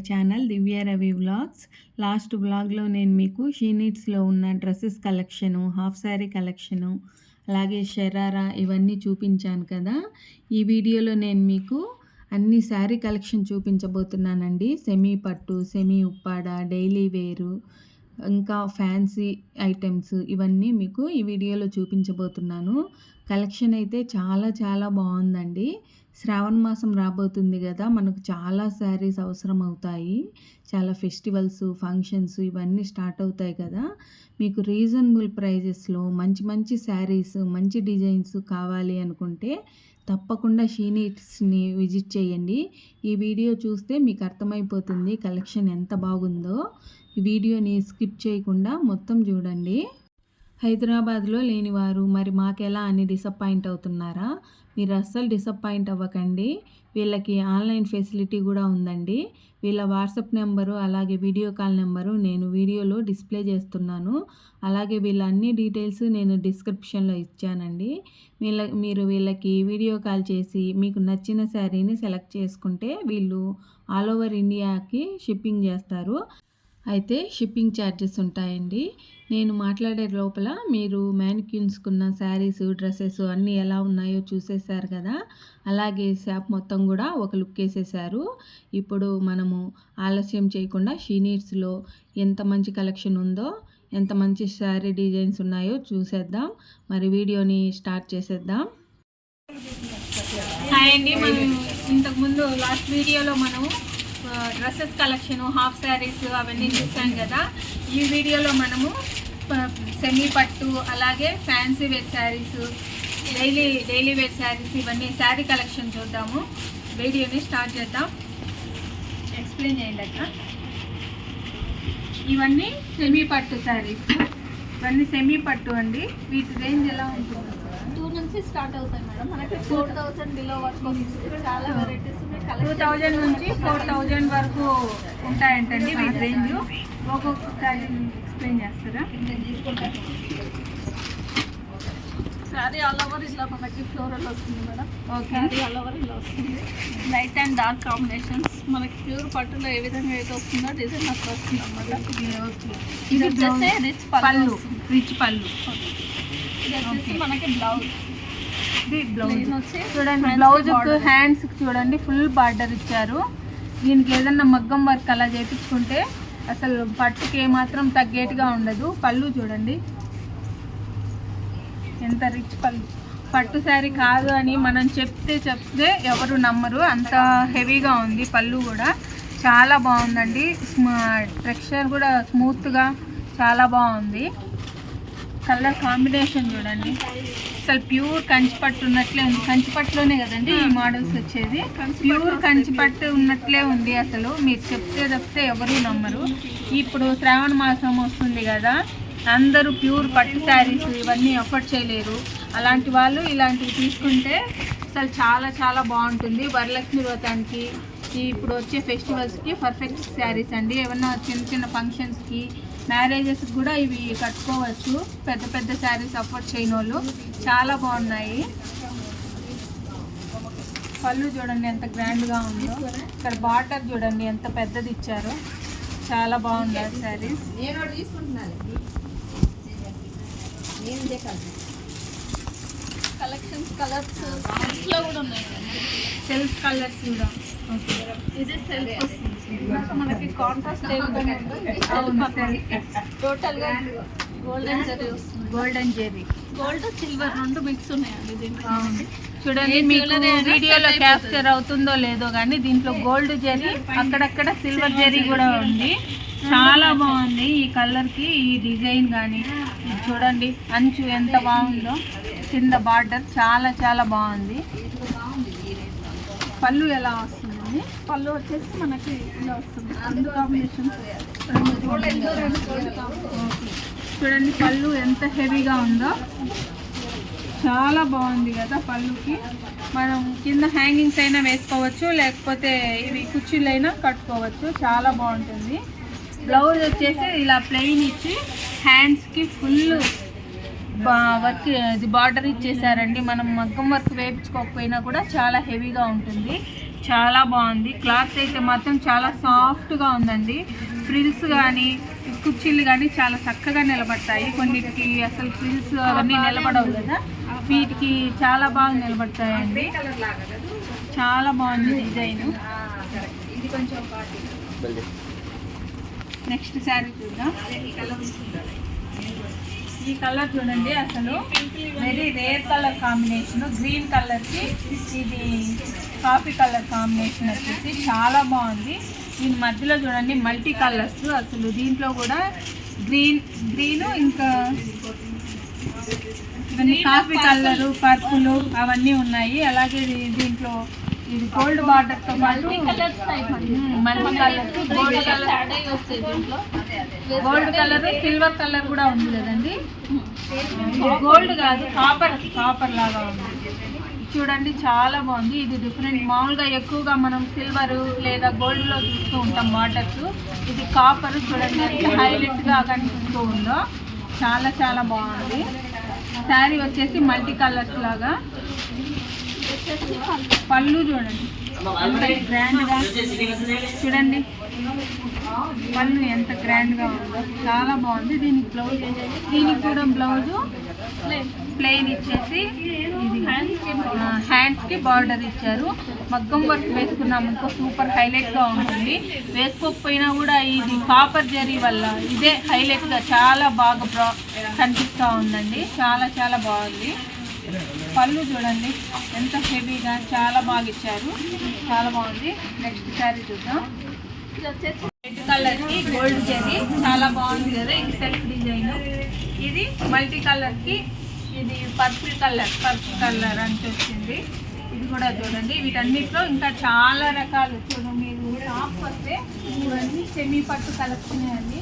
Channel దివ్య Ravi vlogs. Last వ్లాగ్లో నేను మీకు షీ నీడ్స్లో ఉన్న dresses collection, half sari collection, అలాగే షరారా ఇవన్నీ చూపించాను కదా. ఈ వీడియోలో నేను మీకు అన్ని శారీ కలెక్షన్ చూపించబోతున్నానండి. సెమీ పట్టు, సెమీ ఉప్పాడ, డైలీ వేరు, ఇంకా ఫ్యాన్సీ ఐటమ్స్ ఇవన్నీ మీకు ఈ వీడియోలో చూపించబోతున్నాను. కలెక్షన్ అయితే చాలా బాగుందండి. శ్రావణ మాసం రాబోతుంది కదా, మనకు చాలా శారీస్ అవసరం అవుతాయి. చాలా ఫెస్టివల్స్, ఫంక్షన్స్ ఇవన్నీ స్టార్ట్ అవుతాయి కదా. మీకు రీజనబుల్ ప్రైజెస్లో మంచి శారీస్, మంచి డిజైన్స్ కావాలి అనుకుంటే తప్పకుండా షీ నీడ్స్ని విజిట్ చేయండి. ఈ వీడియో చూస్తే మీకు అర్థమైపోతుంది కలెక్షన్ ఎంత బాగుందో. ఈ వీడియోని స్కిప్ చేయకుండా మొత్తం చూడండి. హైదరాబాద్లో లేనివారు మరి మాకెలా అని డిసప్పాయింట్ అవుతున్నారా? మీరు అస్సలు డిసప్పాయింట్ అవ్వకండి. వీళ్ళకి ఆన్లైన్ ఫెసిలిటీ కూడా ఉందండి. వీళ్ళ వాట్సాప్ నెంబరు అలాగే వీడియో కాల్ నెంబరు నేను వీడియోలో డిస్ప్లే చేస్తున్నాను. అలాగే వీళ్ళ అన్ని డీటెయిల్స్ నేను డిస్క్రిప్షన్లో ఇచ్చానండి. మీరు వీళ్ళకి వీడియో కాల్ చేసి మీకు నచ్చిన శారీని సెలెక్ట్ చేసుకుంటే వీళ్ళు ఆల్ ఓవర్ ఇండియాకి షిప్పింగ్ చేస్తారు. అయితే షిప్పింగ్ ఛార్జెస్ ఉంటాయండి. నేను మాట్లాడే లోపల మీరు మ్యానిక్యూన్స్కున్న శారీస్, డ్రెస్సెస్ అన్నీ ఎలా ఉన్నాయో చూసేశారు కదా. అలాగే షాప్ మొత్తం కూడా ఒక లుక్ వేసేసారు. ఇప్పుడు మనము ఆలస్యం చేయకుండా షీ నీడ్స్లో ఎంత మంచి కలెక్షన్ ఉందో, ఎంత మంచి శారీ డిజైన్స్ ఉన్నాయో చూసేద్దాం. మరి వీడియోని స్టార్ట్ చేసేద్దాం. హాయ్ అండి, మనం ఇంతకుముందు లాస్ట్ వీడియోలో మనము డ్రెస్సెస్ కలెక్షను, హాఫ్ శారీస్ అవన్నీ చూసాం కదా. ఈ వీడియోలో మనము సెమీ పట్టు అలాగే fancy wear saris, daily wear saris ఇవన్నీ శారీ కలెక్షన్ చూద్దాము. వీడియోని స్టార్ట్ చేద్దాం. ఎక్స్ప్లెయిన్ చేయండి అక్క. ఇవన్నీ సెమీ పట్టు శారీస్, ఇవన్నీ సెమీ పట్టు అండి. వీటి రేంజ్ ఎలా ఉంటుంది? 2 నుంచి స్టార్ట్ అవుతాయి మేడం. మనకి 4000 బిలో వరకు చాలా వెరైటీస్ ఉన్నాయి. 2000 నుంచి 4000 వరకు ఉంటాయంటండి వీటి రేంజ్. ఒక్కొక్కసారి ఎక్స్ప్లెయిన్ చేస్తారా? నేను తీసుకుంటాను. శారీ ఆల్ ఓవర్ ఇలా మనకి ఫ్లోరల్ వస్తుంది madam. Okay, sari all over ఇలా వస్తుంది. Light and dark combinations. మనకి ప్యూర్ పట్టులో ఏ విధంగా అయితే వస్తుందో డిజైన్ అట్లా వస్తుంది అన్నమాట. ఇది వచ్చేసి రిచ్ పళ్ళు. ఇది వచ్చేసి మనకి బ్లౌజ్. చూడండి, బ్లౌజ్ హ్యాండ్స్ చూడండి ఫుల్ బార్డర్ ఇచ్చారు. దీనికి ఏదన్నా మగ్గం వర్క్ అలా చేయించుకుంటే అసలు పట్టుకి ఏమాత్రం తగ్గేట్టుగా ఉండదు. పళ్ళు చూడండి ఎంత రిచ్ పళ్ళు. పట్టు శారీ కాదు అని మనం చెప్తే ఎవరు నమ్మరు, అంత హెవీగా ఉంది. పళ్ళు కూడా చాలా బాగుందండి. టెక్స్చర్ కూడా స్మూత్గా చాలా బాగుంది. కలర్ కాంబినేషన్ చూడండి, అసలు ప్యూర్ కంచిపట్టు ఉన్నట్లే ఉంది. కంచిపట్టులోనే కదండి ఈ మోడల్స్ వచ్చేది. ప్యూర్ కంచిపట్టు ఉన్నట్లే ఉంది. అసలు మీరు చెప్తే ఎవరు నమ్మరు. ఇప్పుడు శ్రావణ మాసం వస్తుంది కదా, అందరూ ప్యూర్ పట్టు శారీస్ ఇవన్నీ అఫోర్డ్ చేయలేరు. అలాంటి వాళ్ళు ఇలాంటివి తీసుకుంటే అసలు చాలా బాగుంటుంది. వరలక్ష్మి వ్రతానికి, ఇప్పుడు వచ్చే ఫెస్టివల్స్కి పర్ఫెక్ట్ శారీస్ అండి. ఏమన్నా చిన్న ఫంక్షన్స్కి, మ్యారేజెస్కి కూడా ఇవి కట్టుకోవచ్చు. పెద్ద శారీస్ అఫోర్డ్ చేయని వాళ్ళు చాలా బాగున్నాయి. పళ్ళు చూడండి ఎంత గ్రాండ్గా ఉందో. ఇక్కడ బార్డర్ చూడండి ఎంత పెద్దది ఇచ్చారో. చాలా బాగుంది శారీస్. కలెక్షన్స్ కలర్స్ సెల్ఫ్లో కూడా ఉన్నాయి. సెల్ఫ్ కలర్స్ కూడా. ఓకే, ఇది సెల్ఫ్ వస్తుంది. మనకి కాంట్రాస్ట్ టోటల్గా గోల్డెన్ జెరీ వస్తుంది. గోల్డ్ సిల్వర్ రెండు మిక్స్ ఉన్నాయండి దీంట్లో. చూడండి, మీకు వీడియోలో క్యాప్చర్ అవుతుందో లేదో కానీ దీంట్లో గోల్డ్ జెరీ, అక్కడక్కడ సిల్వర్ జెరీ కూడా ఉంది. చాలా బాగుంది ఈ కలర్కి. ఈ డిజైన్ కానీ చూడండి, అంచు ఎంత బాగుందో, కింద బార్డర్ చాలా బాగుంది. పళ్ళు ఎలా వస్తుందండి? పళ్ళు వచ్చేసి మనకి ఇలా వస్తుంది. రెండు కాంబినేషన్ చూడండి, పళ్ళు ఎంత హెవీగా ఉందో. చాలా బాగుంది కదా పళ్ళుకి. మనం కింద హ్యాంగింగ్స్ అయినా వేసుకోవచ్చు, లేకపోతే ఇవి కుర్చీలైనా కట్టుకోవచ్చు. చాలా బాగుంటుంది. బ్లౌజ్ వచ్చేసి ఇలా ప్లెయిన్ ఇచ్చి హ్యాండ్స్కి ఫుల్ వర్క్ ఇది బార్డర్ ఇచ్చేసారండి. మనం మగ్గం వర్క్ వేయించుకోకపోయినా కూడా చాలా హెవీగా ఉంటుంది. చాలా బాగుంది. క్లాత్ అయితే మాత్రం చాలా సాఫ్ట్గా ఉందండి. ఫ్రిల్స్ కానీ కుర్చీలు కానీ చాలా చక్కగా నిలబడతాయి. కొన్నిటికి అసలు ఫ్రిల్స్ అవన్నీ నిలబడవు కదా, వీటికి చాలా బాగా నిలబడతాయండి. చాలా బాగుంది డిజైన్. నెక్స్ట్ శారీ చూద్దాం. ఈ కలర్ చూడండి, అసలు very rare colour combination. Green కలర్కి ఇది కాఫీ కలర్ కాంబినేషన్ వచ్చేసి చాలా బాగుంది. దీని మధ్యలో చూడండి మల్టీ కలర్స్. అసలు దీంట్లో కూడా గ్రీన్ ఇంకా ఇవన్నీ కాఫీ కలరు, పర్పుల్ అవన్నీ ఉన్నాయి. అలాగే దీంట్లో ఇది గోల్డ్ బార్డర్తో పాటు multi colours, gold colour, silver colour కూడా ఉంది కదండి. గోల్డ్ కాదు, కాపర్ లాగా ఉంది. చూడండి చాలా బాగుంది. ఇది డిఫరెంట్. మామూలుగా ఎక్కువగా మనం సిల్వర్ లేదా గోల్డ్లో చూస్తూ ఉంటాం బార్డర్స్. ఇది కాపర్. చూడండి ఎంత హైలైట్గా కనిపిస్తూ ఉందో. చాలా చాలా బాగుంది. శారీ వచ్చేసి మల్టీ కలర్స్ లాగా. పళ్ళు చూడండి ఎంత గ్రాండ్గా, చూడండి పళ్ళు ఎంత గ్రాండ్గా ఉందో. చాలా బాగుంది. దీనికి కూడా బ్లౌజు ప్లెయిన్ ఇచ్చేసి ఇది హ్యాండ్స్కి బార్డర్ ఇచ్చారు. మగ్గం వర్క్ వేసుకున్నామనుకో సూపర్ హైలైట్గా ఉంటుంది. వేసుకోకపోయినా కూడా ఇది కాపర్ జరీ వల్ల ఇదే హైలైట్గా చాలా బాగా కనిపిస్తూ ఉందండి. చాలా చాలా బాగుంది. పళ్ళు చూడండి ఎంత హెవీగా చాలా బాగా ఇచ్చారు. చాలా బాగుంది. నెక్స్ట్ శారీ చూద్దాం. రెడ్ కలర్కి గోల్డ్ జరీ చాలా బాగుంది కదా. ఇది సెల్ఫ్ డిజైన్. ఇది మల్టీ కలర్కి ఇది పర్పుల్ కలర్ అని వచ్చింది. ఇది కూడా చూడండి. వీటన్నిటిలో ఇంకా చాలా రకాలు. చూడండి మీరు షాప్ వస్తే ఇవన్నీ సెమీ పట్టు కలెక్షన్ అండి.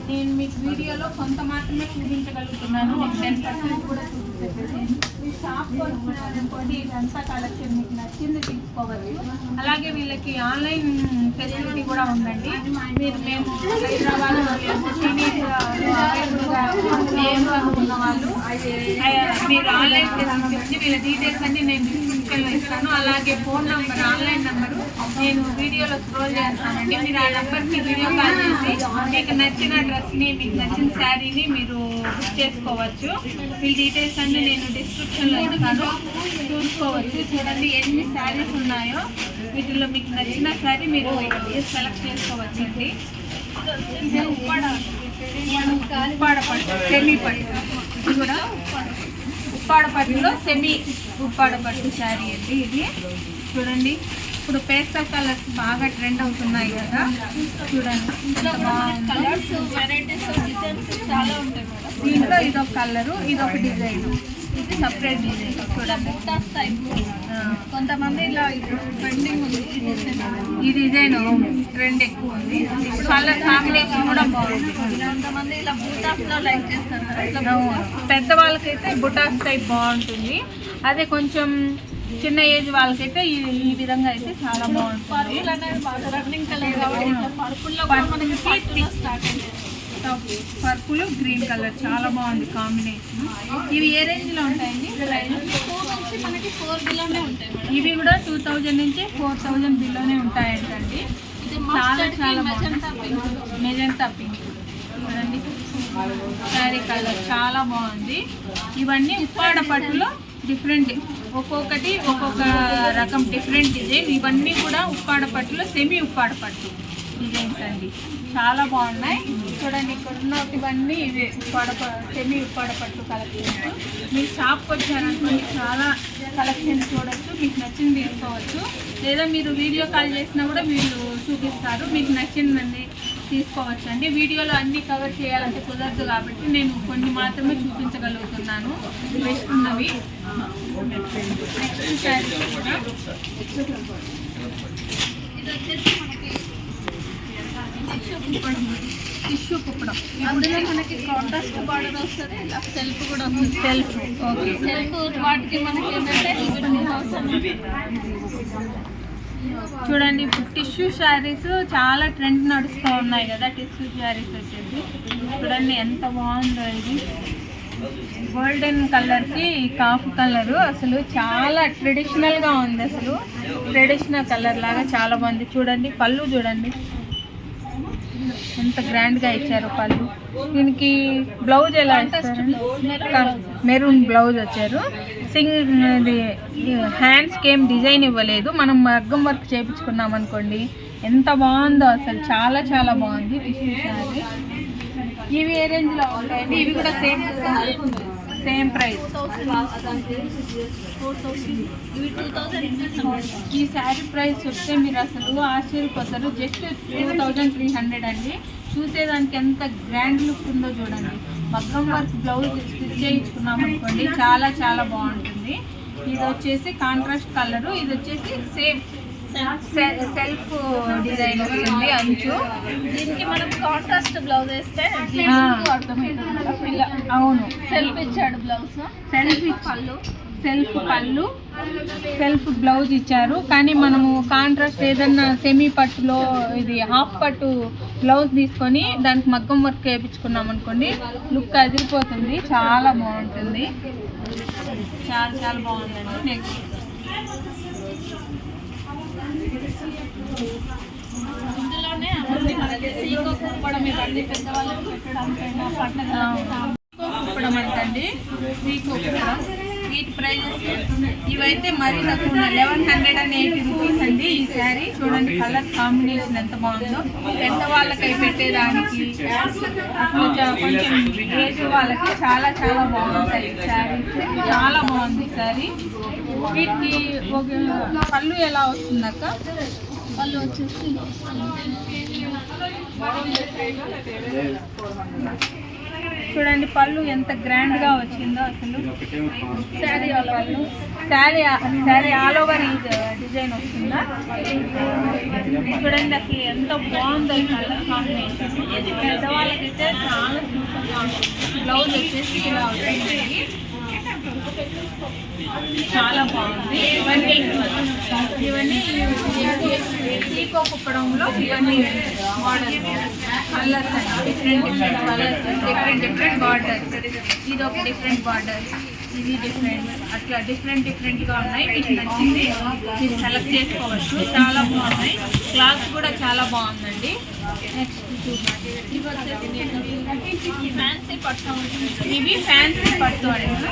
నేను మీకు వీడియోలో కొంత మాత్రమే చూపించగలుగుతున్నాను. మీకు 10% కూడా చూపించగలను. మీ షాప్ వచ్చినప్పుడు ఇదంతా కలెక్షన్ మీకు నచ్చింది తీసుకోవచ్చు. అలాగే వీళ్ళకి ఆన్లైన్ ఫెసిలిటీ కూడా ఉందండి. మేము హైదరాబాద్ ఉన్న వాళ్ళు మీరు ఆన్లైన్ ఫెసిలిటీ వీళ్ళ డీటెయిల్స్ అన్ని నేను డిస్క్రిప్షన్లో ఇస్తాను. అలాగే ఫోన్ నెంబర్, ఆన్లైన్ నెంబరు నేను వీడియోలో స్క్రోల్ చేస్తానండి. మీరు ఆ నెంబర్కి వీడియో కాల్ చేసి మీకు నచ్చిన డ్రెస్ని, మీకు నచ్చిన శారీని మీరు బుక్ చేసుకోవచ్చు. వీళ్ళ డీటెయిల్స్ అన్ని నేను డిస్క్రిప్షన్లో ఇస్తాను, చూసుకోవచ్చు. చూడండి ఎన్ని శారీస్ ఉన్నాయో. వీటిలో మీకు నచ్చిన శారీ మీరు సెలెక్ట్ చేసుకోవచ్చు అండి. ఉప్పాడ పట్టు, సెమీ పట్టు. ఇది కూడా ఉప్పాడ పట్టులో సెమీ ఉప్పాడ పట్టు శారీ అండి. ఇది చూడండి. ఇప్పుడు పేస్టల్ కలర్స్ బాగా ట్రెండ్ అవుతున్నాయి కదా. చూడండి కలర్స్, వెరైటీస్, డిజైన్స్ చాలా ఉంటాయి మేడం. దీంట్లో ఇదొక కలరు, ఇదొక డిజైన్, ఇది సపరేట్ డిజైన్. చూడండి కొంతమంది ఇలా ట్రెండింగ్ ఉంది. ఈ డిజైన్ ట్రెండ్ ఎక్కువ ఉంది. కలర్ కాంబినేషన్ కూడా బాగుంది. కొంతమంది ఇలా బూటాస్లో లైక్ చేస్తారు. పెద్దవాళ్ళకైతే బుటాస్ టైప్ బాగుంటుంది. అదే కొంచెం చిన్న ఏజ్ వాళ్ళకైతే ఈ విధంగా అయితే చాలా బాగుంటుంది. Running colour purple green colour చాలా బాగుంది కాంబినేషన్. ఇవి ఏ రేంజ్లో ఉంటాయండి? మనకి 4 బిలోనే ఉంటాయి. ఇవి కూడా 2000 నుంచి 4000 బిలోనే ఉంటాయంటండి. చాలా చాలా మెజంతా పింక్ చూడండి. శారీ కలర్ చాలా బాగుంది. ఇవన్నీ ఉప్పాడ పట్టులో డిఫరెంట్, ఒక్కొక్కటి ఒక్కొక్క రకం డిఫరెంట్ డిజైన్. ఇవన్నీ కూడా ఉప్పాడ పట్టులో సెమీ ఉప్పాడ పట్టు డిజైన్స్ అండి. చాలా బాగున్నాయి. చూడండి ఇక్కడ ఉన్న ఇవన్నీ ఇవే సెమీ ఉప్పాడ పట్టు కలెక్షన్. మీరు షాప్కి వచ్చారనుకోండి చాలా కలెక్షన్ చూడొచ్చు, మీకు నచ్చింది తీసుకోవచ్చు. లేదా మీరు వీడియో కాల్ చేసినా కూడా వీళ్ళు చూపిస్తారు, మీకు నచ్చిందండి తీసుకోవచ్చు అండి. వీడియోలో అన్నీ కవర్ చేయాలంటే కుదరదు కాబట్టి నేను కొన్ని మాత్రమే చూపించగలుగుతున్నాను వేసుకున్నవి. నెక్స్ట్ శారీ కూడా ఇది వచ్చేసి మనకి టిష్యూ కుప్పడం. ఇప్పుడు మనకి కాంట్రాస్ట్ బార్డర్ వస్తుంది, ఇలా సెల్ఫ్ కూడా వస్తుంది. Self okay. సెల్ఫ్ వాటికి మనకి ఏంటంటే చూడండి ఇప్పుడు టిష్యూ శారీస్ చాలా ట్రెండ్ నడుస్తూ ఉన్నాయి కదా. టిష్యూ శారీస్ వచ్చేసి చూడండి ఎంత బాగుందో. ఇది గోల్డెన్ కలర్కి కాఫీ కలరు అసలు చాలా ట్రెడిషనల్గా ఉంది. అసలు ట్రెడిషనల్ కలర్ లాగా చాలా బాగుంది. చూడండి పళ్ళు చూడండి ఎంత గ్రాండ్గా ఇచ్చారు పళ్ళు. దీనికి బ్లౌజ్ ఎలా ఇస్తారు? మెరూన్ బ్లౌజ్ వచ్చారు. ఇది హ్యాండ్స్కి ఏం డిజైన్ ఇవ్వలేదు. మనం మగ్గం వర్క్ చేయించుకున్నాం అనుకోండి ఎంత బాగుందో అసలు, చాలా చాలా బాగుంది. టిష్యూ శారీ. ఇవి ఏ రేంజ్లో ఉంటాయండి? ఇవి కూడా సేమ్ ప్రైస్. ఈ శారీ ప్రైస్ చెప్తే మీరు అసలు ఆశ్చర్యపోతారు. జస్ట్ 2300 అండి. చూసేదానికి ఎంత గ్రాండ్ లుక్ ఉందో చూడండి. మగ్గం వర్క్ బ్లౌజ్ స్టిచ్ చేయించుకున్నాం అనుకోండి చాలా చాలా బాగుంటుంది. ఇది వచ్చేసి కాంట్రాస్ట్ కలరు. ఇది వచ్చేసి సేమ్ సెల్ఫ్ డిజైన్ వస్తుంది అంచు. దీనికి మనం కాంట్రాస్ట్ బ్లౌజ్ వేస్తే అవును, సెల్ఫ్ ఇచ్చాడు బ్లౌజ్. సెల్ఫ్ పళ్ళు సెల్ఫ్ బ్లౌజ్ ఇచ్చారు. కానీ మనము కాంట్రాస్ట్ ఏదన్నా సెమీ పట్టులో ఇది హాఫ్ పట్టు బ్లౌజ్ తీసుకొని దానికి మగ్గం వర్క్ వేయించుకున్నాం అనుకోండి లుక్ అదిరిపోతుంది. చాలా బాగుంటుంది. చాలా చాలా బాగుందండి. నెక్స్ట్ ఇందులోనే అవన్నీ మనకి సీకో కుప్పడం ఇవన్నీ పెద్దవాళ్ళకి పెట్టడానికైనా పంటగా కుప్పడం అంటండి. సీకో కుప్పడం. వీటి ప్రైజెస్ ఇవైతే మరీ తక్కువ 1180 రూపీస్ అండి. ఈ శారీ చూడండి కలర్ కాంబినేషన్ ఎంత బాగుందో. పెద్దవాళ్ళకి పెట్టేదానికి అట్లా కొంచెం ఏజ్ వాళ్ళకి చాలా చాలా బాగుంటాయి శారీస్. చాలా బాగుంది శారీ. వీటికి ఒక పళ్ళు ఎలా వస్తుందక్క? వాళ్ళు వచ్చేసి చూడండి పళ్ళు ఎంత గ్రాండ్గా వచ్చిందో అసలు. శారీ పళ్ళు శారీ ఆల్ ఓవర్ ఈ డిజైన్ వస్తుందా? చూడండి అసలు ఎంత బాగుందో ఈ కలర్ కాంబినేషన్. పెద్దవాళ్ళకైతే చాలా సూపర్గా ఉంటుంది. బ్లౌజ్ వచ్చేసి ఇలా అవుతుంది. చాలా బాగుంది. ఇవన్నీ సీకో కుప్పడంలో ఇవన్నీ మోడల్ కలర్స్ అండి. Different colours, different borders. ఇది ఒక డిఫరెంట్ బార్డర్, ఇది డిఫరెంట్, అట్లా డిఫరెంట్గా ఉన్నాయి. మీకు నచ్చింది మీరు సెలెక్ట్ చేసుకోవచ్చు. చాలా బాగున్నాయి. క్లాత్ కూడా చాలా బాగుందండి. నెక్స్ట్ ఫ్యాన్సీ పట్టు. ఇవి ఫ్యాన్సీ పట్టు అండి.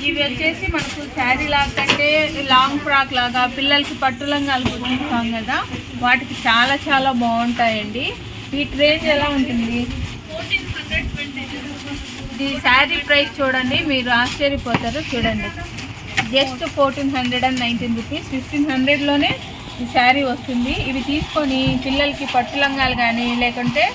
ఇవి వచ్చేసి మనకు శారీ లాగా కంటే లాంగ్ ఫ్రాక్ లాగా పిల్లలకి పట్టు లంగాలు కుట్టిస్తాం కదా, వాటికి చాలా చాలా బాగుంటాయండి. వీటి రేంజ్ ఎలా ఉంటుంది? 1420. ఇది శారీ ప్రైస్ చూడండి, మీరు ఆశ్చర్యపోతారు. చూడండి జస్ట్ 1419 రూపీస్. 1500లోనే ఈ శారీ వస్తుంది. ఇవి తీసుకొని పిల్లలకి పట్టు లంగాలు కానీ లేకుంటే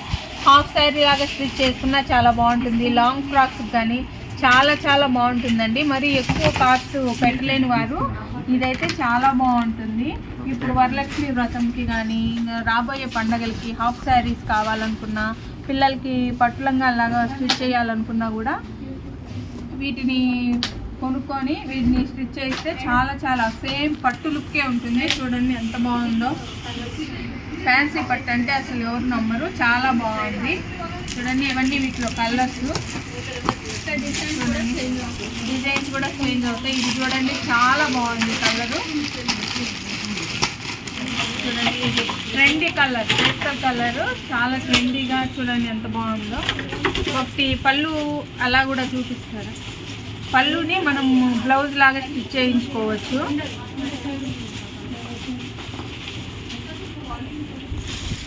హాఫ్ శారీ లాగా స్టిచ్ చేసుకున్నా చాలా బాగుంటుంది. లాంగ్ ఫ్రాక్స్ కానీ చాలా చాలా బాగుంటుందండి. మరి ఎక్కువ కాస్ట్ పెట్టలేని వారు ఇదైతే చాలా బాగుంటుంది. ఇప్పుడు వరలక్ష్మి వ్రతంకి కానీ రాబోయే పండగలకి హాఫ్ శారీస్ కావాలనుకున్నా, పిల్లలకి పట్టు లంగాలాగా స్టిచ్ చేయాలనుకున్నా కూడా వీటిని కొనుక్కొని వీటిని స్టిచ్ చేస్తే చాలా చాలా సేమ్ పట్టు లుక్కే ఉంటుంది. చూడండి ఎంత బాగుందో. ఫ్యాన్సీ పట్టు అంటే అసలు ఎవరు నమ్మరు. చాలా బాగుంది. చూడండి ఇవన్నీ వీటిలో కలర్స్. చూడండి డిజైన్స్ కూడా చేంజ్ అవుతాయి. ఇది చూడండి చాలా బాగుంది కలరు. చూడండి ఇది ట్రెండీ కలర్, పేస్టల్ కలరు, చాలా ట్రెండీగా. చూడండి ఎంత బాగుందో. ఒకటి పళ్ళు అలా కూడా చూపిస్తారు. పళ్ళుని మనం బ్లౌజ్ లాగా స్టిచ్ చేయించుకోవచ్చు.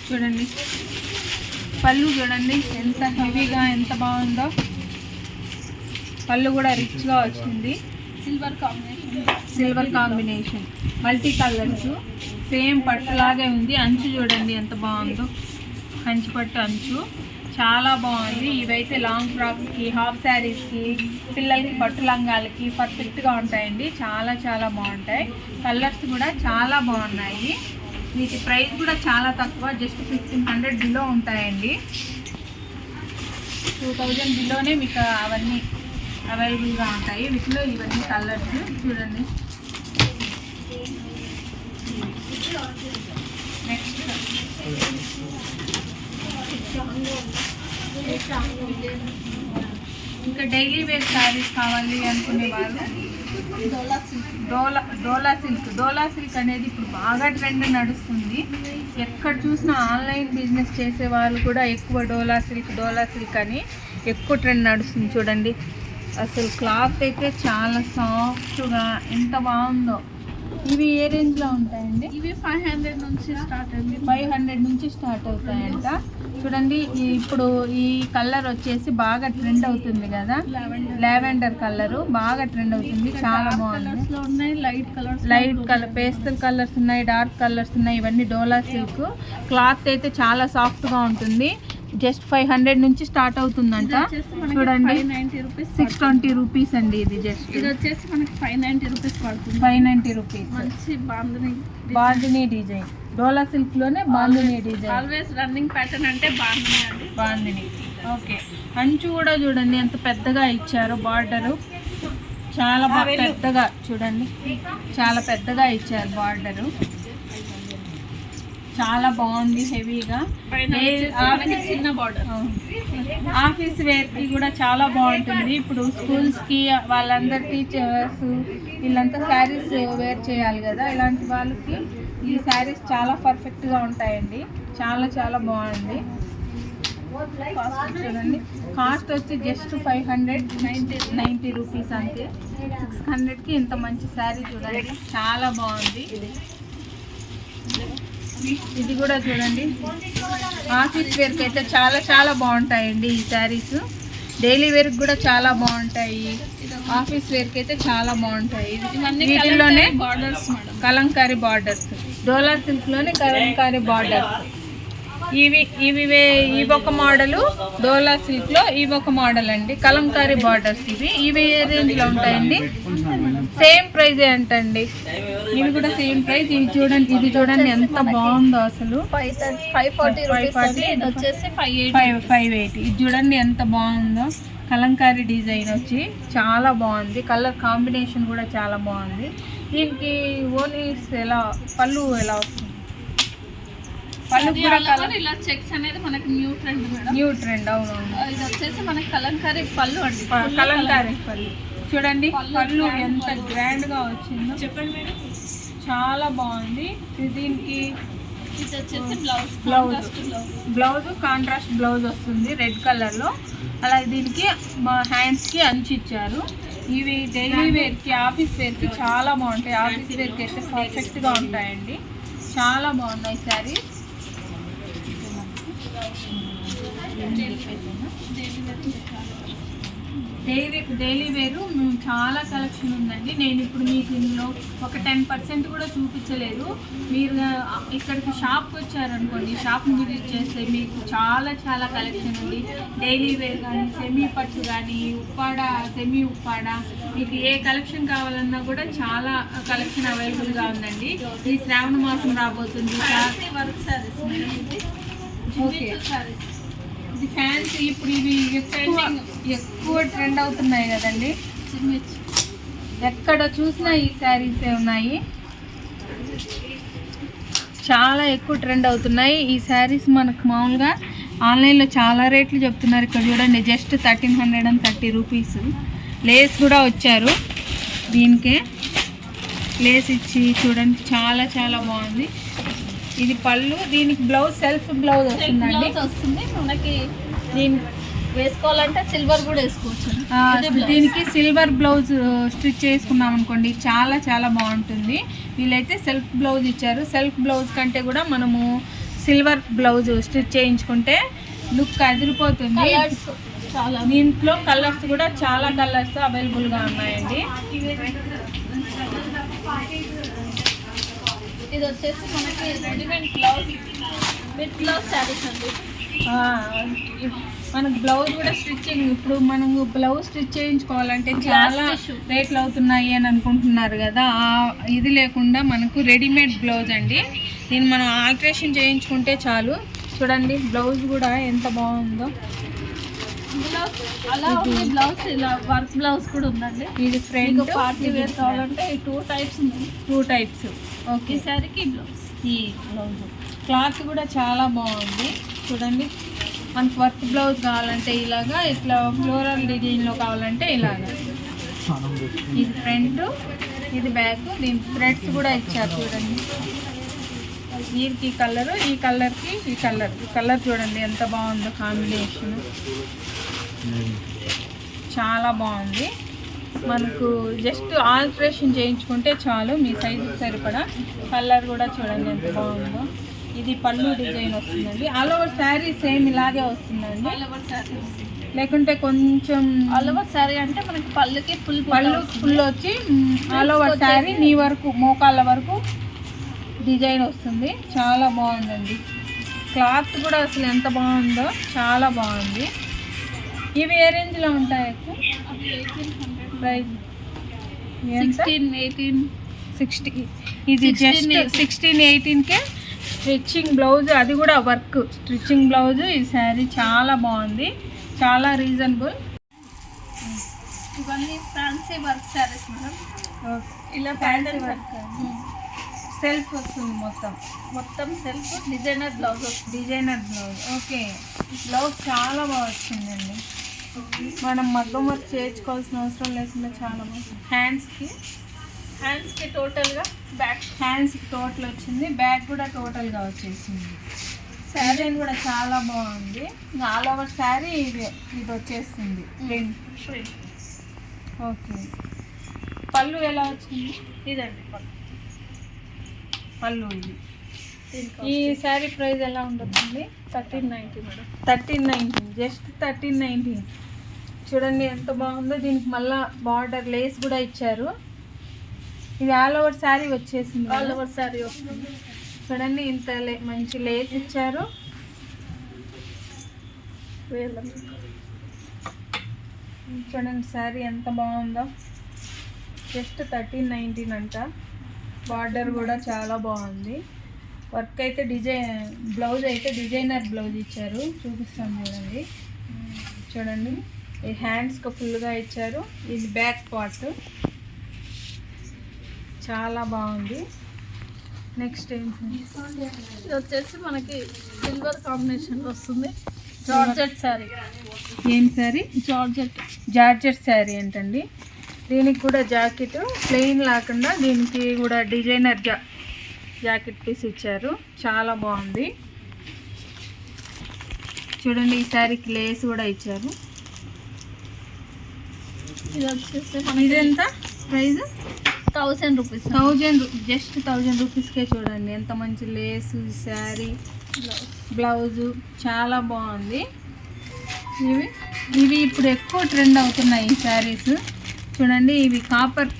చూడండి పళ్ళు చూడండి ఎంత హెవీగా ఎంత బాగుందో. పళ్ళు కూడా రిచ్గా వచ్చింది. Silver combination multi colours. Same పట్టులాగే ఉంది. అంచు చూడండి ఎంత బాగుందో. కంచి పట్టు అంచు చాలా బాగుంది. ఇవైతే లాంగ్ ఫ్రాక్స్కి, హాఫ్ శారీస్కి, పిల్లలకి పట్టు లంగాలకి పర్ఫెక్ట్గా ఉంటాయండి. చాలా చాలా బాగుంటాయి. కలర్స్ కూడా చాలా బాగున్నాయి. వీటి ప్రైస్ కూడా చాలా తక్కువ, జస్ట్ 1500 బిలో ఉంటాయండి. 2000 బిలోనే మీకు అవన్నీ అవైలబుల్గా ఉంటాయి. వీటిలో ఇవన్నీ కలర్స్ చూడండి. నెక్స్ట్ ఇంకా డైలీ వేర్ శారీస్ కావాలి అనుకునే వాళ్ళు డోలా సిల్క్ అనేది ఇప్పుడు బాగా ట్రెండ్ నడుస్తుంది. ఎక్కడ చూసినా ఆన్లైన్ బిజినెస్ చేసే వాళ్ళు కూడా ఎక్కువ డోలా సిల్క్ అని ఎక్కువ ట్రెండ్ నడుస్తుంది. చూడండి అసలు క్లాత్ అయితే చాలా సాఫ్ట్గా ఎంత బాగుందో. ఇవి ఏ రేంజ్లో ఉంటాయండి? ఇవి 500 నుంచి స్టార్ట్ అయింది. 500 నుంచి స్టార్ట్ అవుతాయంట. చూడండి ఇప్పుడు ఈ కలర్ వచ్చేసి బాగా ట్రెండ్ అవుతుంది కదా, లావెండర్ కలర్ బాగా ట్రెండ్ అవుతుంది. చాలా బాగుంది. ఉన్నాయి లైట్ కలర్, పేస్టల్ కలర్స్ ఉన్నాయి, డార్క్ కలర్స్ ఉన్నాయి. ఇవన్నీ డోలా సిల్క్. క్లాత్ అయితే చాలా సాఫ్ట్గా ఉంటుంది. జస్ట్ 500 నుంచి స్టార్ట్ అవుతుందంట. చూడండి 620 రూపీస్ అండి. ఇది జస్ట్ ఇది వచ్చేసి మనకి 590 రూపీస్ పడుతుంది. 590 రూపీస్. మంచి బాందిని డిజైన్, డోలా సిల్క్ లోనే bandhani design. Always running pattern అంటే బాందిని అండి. బాందిని. ఓకే, అంచు కూడా చూడండి ఎంత పెద్దగా ఇచ్చారు. బార్డరు చాలా బాగా పెద్దగా, చూడండి చాలా పెద్దగా ఇచ్చారు బార్డరు. చాలా బాగుంది, హెవీగా. చిన్న బార్డర్. ఆఫీస్ వేర్కి కూడా చాలా బాగుంటుంది. ఇప్పుడు స్కూల్స్కి వాళ్ళందరూ టీచర్స్ వీళ్ళంతా శారీస్ వేర్ చేయాలి కదా, ఇలాంటి వాళ్ళకి ఈ శారీస్ చాలా పర్ఫెక్ట్గా ఉంటాయండి. చాలా చాలా బాగుంది. చూడండి కాస్ట్ వచ్చి జస్ట్ 590 రూపీస్ అంతే. 600కి ఇంత మంచి శారీ చూడండి, చాలా బాగుంది. ఇది కూడా చూడండి ఆఫీస్ వేర్కి అయితే చాలా చాలా బాగుంటాయండి ఈ శారీస్. డైలీ వేర్కి కూడా చాలా బాగుంటాయి, ఆఫీస్ వేర్కి అయితే చాలా బాగుంటాయి. వీటిల్లోనే బార్డర్స్, కలంకారీ బార్డర్స్, డోలా సిల్క్లోనే కలంకారీ బార్డర్స్. ఇవి ఒక మోడలు, డోలా సిల్క్లో ఇవి ఒక మోడల్ అండి. కలంకారీ బార్డర్స్ ఇవి ఏ రేంజ్లో ఉంటాయండి? సేమ్ ప్రైజే అంటండి. ఇవి కూడా సేమ్ ప్రైస్. ఇది చూడండి ఎంత బాగుందో అసలు. 540 వచ్చేసి 580. ఇది చూడండి ఎంత బాగుందో. కలంకారీ డిజైన్ వచ్చి చాలా బాగుంది. కలర్ కాంబినేషన్ కూడా చాలా బాగుంది. దీనికి ఓన్లీ ఎలా పళ్ళు ఎలా వస్తుంది? పళ్ళు కూడా ఇలా చెక్స్ అనేది మనకి న్యూ ట్రెండ్. అవునవును. ఇది వచ్చేసి మనకి కలంకారీ పళ్ళు అండి. కలంకారీ పళ్ళు చూడండి, పళ్ళు ఎంత గ్రాండ్ గా వచ్చిందో. చెప్పండి మేడం. చాలా బాగుంది. దీనికి ఇది వచ్చేసి బ్లౌజ్ కాంట్రాస్ట్ బ్లౌజ్ వస్తుంది రెడ్ కలర్ లో. అలాగే దీనికి మా హ్యాండ్స్ కి అంచు ఇచ్చారు. ఇవి డైలీ వేర్ కి, ఆఫీస్ వేర్ కి చాలా బాగుంటాయి. ఆఫీస్ వేర్ కి అయితే పర్ఫెక్ట్ గా ఉంటాయండి. చాలా బాగున్నాయి శారీ. డైలీ వేరు చాలా కలెక్షన్ ఉందండి. నేను ఇప్పుడు మీకు ఇందులో ఒక 10% కూడా చూపించలేదు. మీరు ఇక్కడికి షాప్కి వచ్చారనుకోండి, షాప్ని విజిట్ చేస్తే మీకు చాలా చాలా కలెక్షన్ ఉంది. డైలీ వేర్ కానీ, సెమీ పట్టు కానీ, ఉప్పాడ, సెమీ ఉప్పాడ, మీకు ఏ కలెక్షన్ కావాలన్నా కూడా చాలా కలెక్షన్ అవైలబుల్గా ఉందండి. ఈ శ్రావణ మాసం రాబోతుంది. ఓకే, ఇది ఫ్యాన్సీ. ఇప్పుడు ఇవి ఎక్కువ ట్రెండ్ అవుతున్నాయి కదండి. ఎక్కడ చూసినా ఈ శారీసే ఉన్నాయి. చాలా ఎక్కువ ట్రెండ్ అవుతున్నాయి ఈ శారీస్. మనకు మామూలుగా ఆన్లైన్లో చాలా రేట్లు చెప్తున్నారు. ఇక్కడ చూడండి జస్ట్ 1330 రూపీస్. లేస్ కూడా వచ్చారు, దీనికే లేస్ ఇచ్చి చూడండి చాలా చాలా బాగుంది. ఇది పళ్ళు, దీనికి బ్లౌజ్ సెల్ఫ్ బ్లౌజ్ వస్తుందండి. మనకి దీనికి వేసుకోవాలంటే సిల్వర్ కూడా వేసుకోవచ్చు. దీనికి సిల్వర్ బ్లౌజ్ స్టిచ్ చేసుకున్నాం అనుకోండి చాలా చాలా బాగుంటుంది. వీళ్ళైతే సెల్ఫ్ బ్లౌజ్ ఇచ్చారు. సెల్ఫ్ బ్లౌజ్ కంటే కూడా మనము సిల్వర్ బ్లౌజ్ స్టిచ్ చేయించుకుంటే లుక్ అదిరిపోతుంది. దీంట్లో కలర్స్ కూడా చాలా కలర్స్ అవైలబుల్గా ఉన్నాయండి. ఇది వచ్చేసి మనకి readymade blouse with blouse saris అండి. మనకు బ్లౌజ్ కూడా స్టిచ్చింగ్, ఇప్పుడు మనం బ్లౌజ్ స్టిచ్ చేయించుకోవాలంటే చాలా రేట్లు అవుతున్నాయి అని అనుకుంటున్నారు కదా. ఇది లేకుండా మనకు రెడీమేడ్ బ్లౌజ్ అండి. దీన్ని మనం ఆల్ట్రేషన్ చేయించుకుంటే చాలు. చూడండి బ్లౌజ్ కూడా ఎంత బాగుందో. అలా బ్లౌజ్ ఇలా వర్క్ బ్లౌజ్ కూడా ఉందండి. ఇది ఫ్రంట్ పార్టీ వేర్ కావాలంటే 2 టైప్స్ ఉంది. 2 టైప్స్. ఓకే, శారీకి బ్లౌజ్. ఈ బ్లౌజ్ క్లాత్ కూడా చాలా బాగుంది. చూడండి మనకు వర్క్ బ్లౌజ్ కావాలంటే ఇలాగా, ఇట్లా ఫ్లోరల్ డిజైన్లో కావాలంటే ఇలాగా. ఇది ఫ్రంట్, ఇది బ్యాక్. దీని థ్రెడ్స్ కూడా ఇచ్చారు చూడండి. వీరికి కలరు, ఈ కలర్కి ఈ కలర్ చూడండి ఎంత బాగుందో కాంబినేషన్. చాలా బాగుంది. మనకు జస్ట్ ఆల్ట్రేషన్ చేయించుకుంటే చాలు మీ సైజుకి సరిపడా. కలర్ కూడా చూడండి ఎంత బాగుందో. ఇది పళ్ళు డిజైన్ వస్తుందండి. ఆల్ ఓవర్ శారీ సేమ్ ఇలాగే వస్తుందండి. ఆల్ ఓవర్ శారీ లేకుంటే కొంచెం ఆల్ ఓవర్ శారీ అంటే మనకి పళ్ళుకి పళ్ళు ఫుల్ వచ్చి ఆల్ ఓవర్ శారీ నీ వరకు మోకాళ్ళ వరకు డిజైన్ వస్తుంది. చాలా బాగుందండి. క్లాత్ కూడా అసలు ఎంత బాగుందో, చాలా బాగుంది. ఇవి ఏ రేంజ్లో ఉంటాయి? ప్రైస్ 16-18 ఇది జస్ట్ 16-18కే స్టిచ్చింగ్ బ్లౌజ్, అది కూడా వర్క్ స్టిచ్చింగ్ బ్లౌజ్. ఈ శారీ చాలా బాగుంది, చాలా రీజనబుల్. ఇవన్నీ ఫ్యాన్సీ వర్క్ శారీస్ మేడం. ఇలా ఫ్యాన్సీ ప్యాటర్న్ వర్క్ సెల్ఫ్ వస్తుంది, మొత్తం సెల్ఫ్ డిజైనర్ బ్లౌజ్ వస్తుంది. Designer blouse. ఓకే, బ్లౌజ్ చాలా బాగా వచ్చిందండి. మనం మగ్గం వర్క్ చేయించుకోవాల్సిన అవసరం లేకుండా చాలా బాగుంది. హ్యాండ్స్కి టోటల్గా హ్యాండ్స్కి టోటల్ వచ్చింది. బ్యాక్ కూడా టోటల్గా వచ్చేసింది. శారీ కూడా చాలా బాగుంది. ఆల్ ఓవర్ శారీ ఇది వచ్చేస్తుంది ప్రింట్. ఓకే, పళ్ళు ఎలా వచ్చింది? ఇదండి పళ్ళు ఇది. ఈ శారీ ప్రైస్ ఎలా ఉంటుంది? 1390 మేడం. 1390, జస్ట్ 1390. చూడండి ఎంత బాగుందో. దీనికి మళ్ళీ బార్డర్ లేస్ కూడా ఇచ్చారు. ఇది ఆల్ ఓవర్ శారీ వచ్చేసింది. ఆల్ ఓవర్ శారీ వస్తుంది. చూడండి ఇంత మంచి లేస్ ఇచ్చారు. చూడండి శారీ ఎంత బాగుందో. జస్ట్ 1390 అంట. బార్డర్ కూడా చాలా బాగుంది. వర్క్ అయితే బ్లౌజ్ అయితే డిజైనర్ బ్లౌజ్ ఇచ్చారు. చూపిస్తాను చూడండి. చూడండి ఈ హ్యాండ్స్కి ఫుల్గా ఇచ్చారు. ఇది బ్యాక్ పార్ట్ చాలా బాగుంది. నెక్స్ట్ ఏంటి? ఇది వచ్చేసి మనకి సిల్వర్ కాంబినేషన్ వస్తుంది. జార్జెట్ శారీ. ఏం శారీ? జార్జెట్ శారీ ఏంటండి. దీనికి కూడా జాకెట్ ప్లెయిన్ లేకుండా దీనికి కూడా డిజైనర్ జాకెట్ పీస్ ఇచ్చారు. చాలా బాగుంది. చూడండి ఈ శారీకి లేస్ కూడా ఇచ్చారు. ఇది వచ్చేసి ఇదెంత ప్రైస్? 1000 రూపీస్. 1000, జస్ట్ 1000 రూపీస్కే. చూడండి ఎంత మంచి లేసు, శారీ, బ్లౌజు చాలా బాగుంది. ఇవి ఇప్పుడు ఎక్కువ ట్రెండ్ అవుతున్నాయి ఈ శారీస్. చూడండి ఇవి కాపర్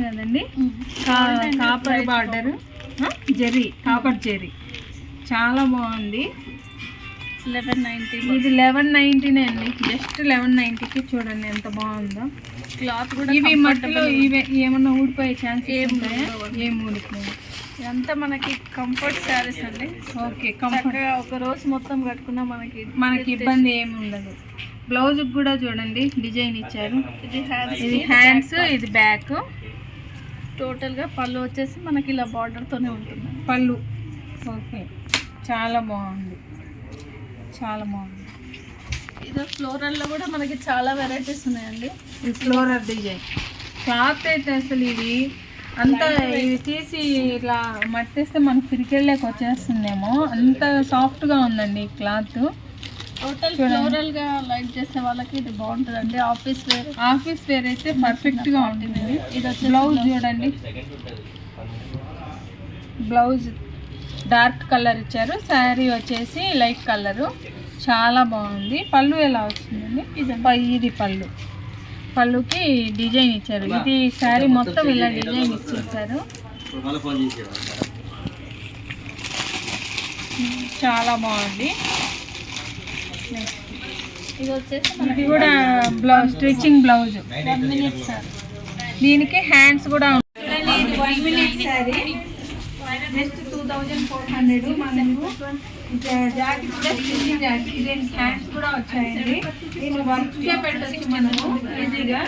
కదండి. కాపర్ బార్డర్, కాపర్ జెరీ చాలా బాగుంది. 1190. ఇది 1190 అండి. జస్ట్ 1190కి. చూడండి ఎంత బాగుందో. క్లాత్ కూడా ఇవి మట్టిలో ఏమన్నా ఊడిపోయే ఛాన్స్ ఏం ఊడిపోయాయి. ఇదంతా మనకి కంఫర్ట్ శారీస్ అండి. Okay, comfort. ఒక రోజు మొత్తం కట్టుకున్నా మనకి ఇబ్బంది ఏమి ఉండదు. బ్లౌజ్ కూడా చూడండి డిజైన్ ఇచ్చారు. ఇది హ్యాండ్స్, ఇది బ్యాక్. టోటల్గా పళ్ళు వచ్చేసి మనకి ఇలా బార్డర్తోనే ఉంటుంది. పళ్ళు. ఓకే, చాలా బాగుంది, చాలా బాగుంది. ఇది ఫ్లోరల్లో కూడా మనకి చాలా వెరైటీస్ ఉన్నాయండి. ఇది ఫ్లోరల్ డిజైన్. క్లాత్ అయితే అసలు ఇవి అంతా ఇవి తీసి ఇలా మట్టిస్తే మనకు పిరికెళ్ళకి వచ్చేస్తుందేమో, అంత సాఫ్ట్గా ఉందండి ఈ క్లాత్. టోటల్ ఫ్లోరల్గా లైక్ చేసే వాళ్ళకి ఇది బాగుంటుందండి. ఆఫీస్ వేర్ అయితే పర్ఫెక్ట్గా ఉంటుంది. ఇది వచ్చి బ్లౌజ్ చూడండి. బ్లౌజ్ డార్క్ కలర్ ఇచ్చారు. శారీ వచ్చేసి లైట్ కలరు. చాలా బాగుంది. పళ్ళు ఎలా వచ్చిందండి? ఇది పళ్ళుకి డిజైన్ ఇచ్చారు. ఇది శారీ మొత్తం ఇలా డిజైన్ ఇచ్చేసారు. చాలా బాగుంది. ఇది వచ్చేసి ఇది కూడా blouse stitching blouse. 1 minute sir. దీనికి హ్యాండ్స్ కూడా ఉంటాయి. ఇది 1 minute శారీ. జస్ట్ 2400. మనకు జాకెట్ కూడా స్టిచ్చింగ్ జాకెట్, దీనికి హ్యాండ్స్ కూడా వచ్చాయండి. దీన్ని వర్క్గా పెట్టచ్చు మనము ఈజీగా.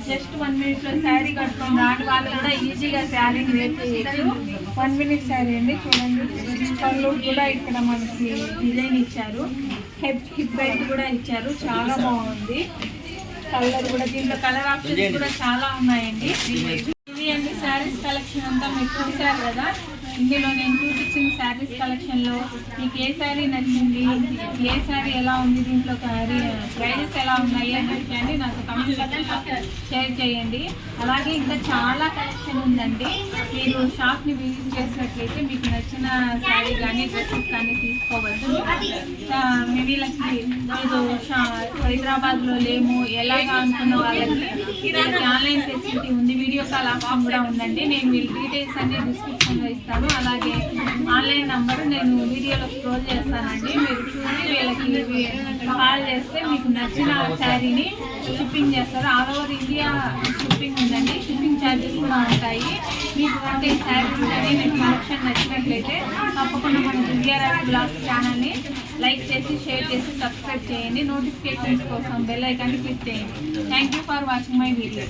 జస్ట్ 1 minute శారీ కట్టుకొని రాని వాళ్ళు కూడా ఈజీగా శారీని వేర్ చేయొచ్చు. 1 minute శారీ అండి. చూడండి, పళ్ళు కూడా ఇక్కడ మనకి డిజైన్ ఇచ్చారు, హిప్ బెల్ట్ కూడా ఇచ్చారు, చాలా బాగుంది. కలర్ కూడా, దీంట్లో కలర్ ఆప్షన్స్ కూడా చాలా ఉన్నాయండి. ఇది అండి శారీస్ కలెక్షన్ అంతా మీరు చూసారు కదా. ఇందులో నేను చూపించిన శారీస్ కలెక్షన్లో మీకు ఏ శారీ నచ్చింది, ఏ శారీ ఎలా ఉంది, దీంట్లో ప్రైజెస్ ఎలా ఉన్నాయి అని చెప్పండి నాకు కమెంట్ సెక్షన్లో షేర్ చేయండి. అలాగే ఇంకా చాలా కలెక్షన్ ఉందండి. మీరు షాప్ని విజిట్ చేసినట్లయితే మీకు నచ్చిన శారీ కానీ డ్రెస్సెస్ కానీ తీసుకోవచ్చు. వీళ్ళకి మీరు హైదరాబాద్లో లేము ఎలాగా అనుకున్న వాళ్ళకి ఆన్లైన్ ఫెసిలిటీ ఉంది, వీడియో కాల్ ఆప్షన్ కూడా ఉందండి. నేను వీళ్ళ డీటెయిల్స్ అన్ని డిస్క్రిప్షన్లో ఇస్తాను. అలాగే ఆన్లైన్ నంబర్ నేను వీడియోలో స్క్రోల్ చేస్తానండి. మీరు చూసి వీళ్ళకి కాల్ చేస్తే మీకు నచ్చిన శారీని షిప్పింగ్ చేస్తారు. ఆల్ ఓవర్ ఇండియా షిప్పింగ్ ఉందండి. షిప్పింగ్ ఛార్జెస్ కూడా ఉంటాయి. మీకు అంటే శారీస్ కానీ మీకు కలెక్షన్ నచ్చినట్లయితే తప్పకుండా మన దివ్యారాజ్ బ్లాగ్స్ ఛానల్ని లైక్ చేసి, షేర్ చేసి, సబ్స్క్రైబ్ చేయండి. నోటిఫికేషన్స్ కోసం బెల్ ఐకాన్ని క్లిక్ చేయండి. Thank you for watching my video.